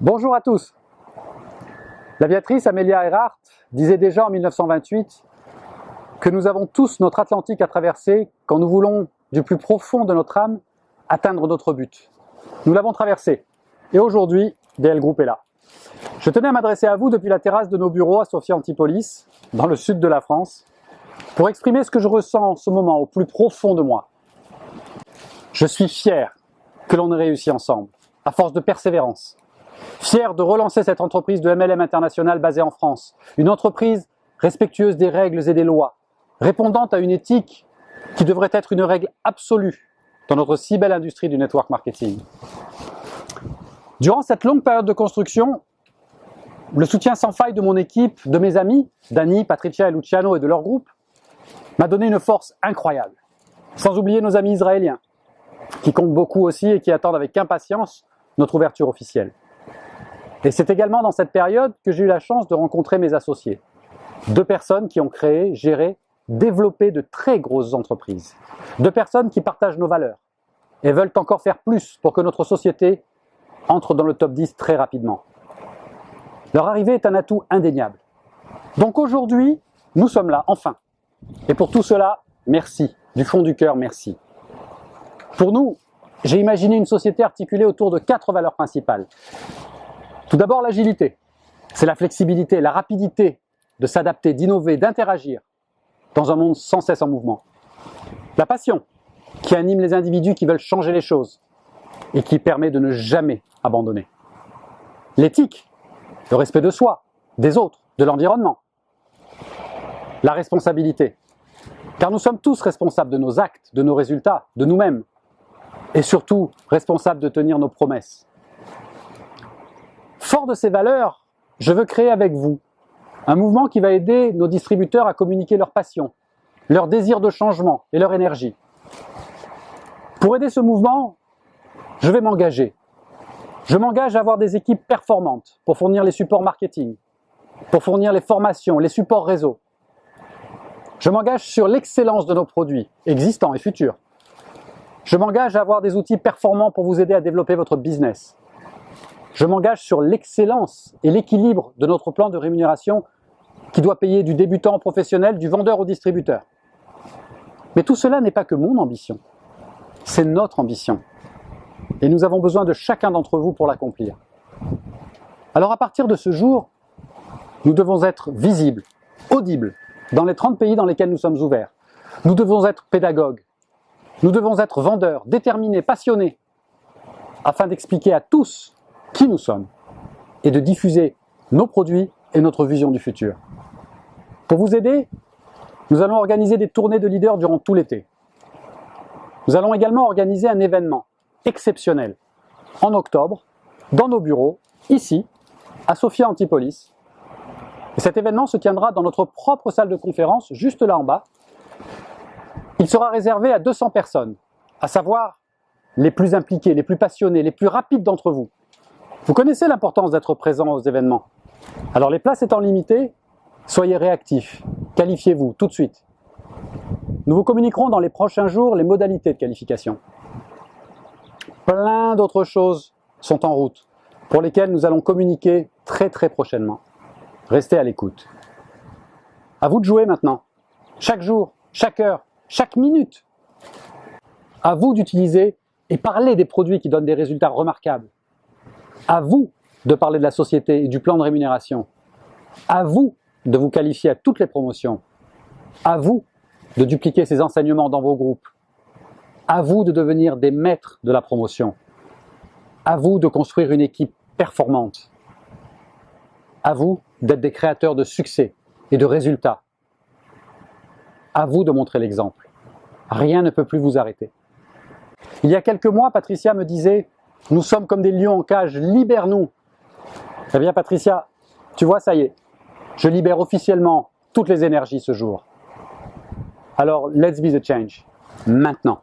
Bonjour à tous. L'aviatrice Amelia Earhart disait déjà en 1928 que nous avons tous notre Atlantique à traverser quand nous voulons, du plus profond de notre âme, atteindre notre but. Nous l'avons traversé. Et aujourd'hui, DL Group est là. Je tenais à m'adresser à vous depuis la terrasse de nos bureaux à Sophia Antipolis, dans le sud de la France, pour exprimer ce que je ressens en ce moment au plus profond de moi. Je suis fier que l'on ait réussi ensemble, à force de persévérance. Fier de relancer cette entreprise de MLM International basée en France. Une entreprise respectueuse des règles et des lois, répondant à une éthique qui devrait être une règle absolue dans notre si belle industrie du network marketing. Durant cette longue période de construction, le soutien sans faille de mon équipe, de mes amis, Dani, Patricia et Luciano et de leur groupe, m'a donné une force incroyable. Sans oublier nos amis israéliens, qui comptent beaucoup aussi et qui attendent avec impatience notre ouverture officielle. Et c'est également dans cette période que j'ai eu la chance de rencontrer mes associés. 2 personnes qui ont créé, géré, développé de très grosses entreprises. 2 personnes qui partagent nos valeurs et veulent encore faire plus pour que notre société entre dans le top 10 très rapidement. Leur arrivée est un atout indéniable. Donc aujourd'hui, nous sommes là, enfin. Et pour tout cela, merci. Du fond du cœur, merci. Pour nous, j'ai imaginé une société articulée autour de 4 valeurs principales. Tout d'abord, l'agilité. C'est la flexibilité, la rapidité de s'adapter, d'innover, d'interagir dans un monde sans cesse en mouvement. La passion, qui anime les individus qui veulent changer les choses et qui permet de ne jamais abandonner. L'éthique, le respect de soi, des autres, de l'environnement. La responsabilité, car nous sommes tous responsables de nos actes, de nos résultats, de nous-mêmes, et surtout responsables de tenir nos promesses. Fort de ces valeurs, je veux créer avec vous un mouvement qui va aider nos distributeurs à communiquer leur passion, leur désir de changement et leur énergie. Pour aider ce mouvement, je vais m'engager. Je m'engage à avoir des équipes performantes pour fournir les supports marketing, pour fournir les formations, les supports réseau. Je m'engage sur l'excellence de nos produits, existants et futurs. Je m'engage à avoir des outils performants pour vous aider à développer votre business. Je m'engage sur l'excellence et l'équilibre de notre plan de rémunération qui doit payer du débutant au professionnel, du vendeur au distributeur. Mais tout cela n'est pas que mon ambition, c'est notre ambition. Et nous avons besoin de chacun d'entre vous pour l'accomplir. Alors à partir de ce jour, nous devons être visibles, audibles, dans les 30 pays dans lesquels nous sommes ouverts. Nous devons être pédagogues, nous devons être vendeurs, déterminés, passionnés, afin d'expliquer à tous qui nous sommes et de diffuser nos produits et notre vision du futur. Pour vous aider, nous allons organiser des tournées de leaders durant tout l'été. Nous allons également organiser un événement exceptionnel en octobre dans nos bureaux, ici, à Sophia Antipolis. Et cet événement se tiendra dans notre propre salle de conférence, juste là en bas. Il sera réservé à 200 personnes, à savoir les plus impliqués, les plus passionnés, les plus rapides d'entre vous. Vous connaissez l'importance d'être présent aux événements. Alors les places étant limitées, soyez réactifs, qualifiez-vous tout de suite. Nous vous communiquerons dans les prochains jours les modalités de qualification. Plein d'autres choses sont en route, pour lesquelles nous allons communiquer très prochainement. Restez à l'écoute. À vous de jouer maintenant, chaque jour, chaque heure, chaque minute. À vous d'utiliser et parler des produits qui donnent des résultats remarquables. À vous de parler de la société et du plan de rémunération. À vous de vous qualifier à toutes les promotions. À vous de dupliquer ces enseignements dans vos groupes. À vous de devenir des maîtres de la promotion. À vous de construire une équipe performante. À vous d'être des créateurs de succès et de résultats. À vous de montrer l'exemple. Rien ne peut plus vous arrêter. Il y a quelques mois, Patricia me disait « Nous sommes comme des lions en cage, libère-nous ». Eh bien Patricia, tu vois, ça y est, je libère officiellement toutes les énergies ce jour. Alors, let's be the change, maintenant.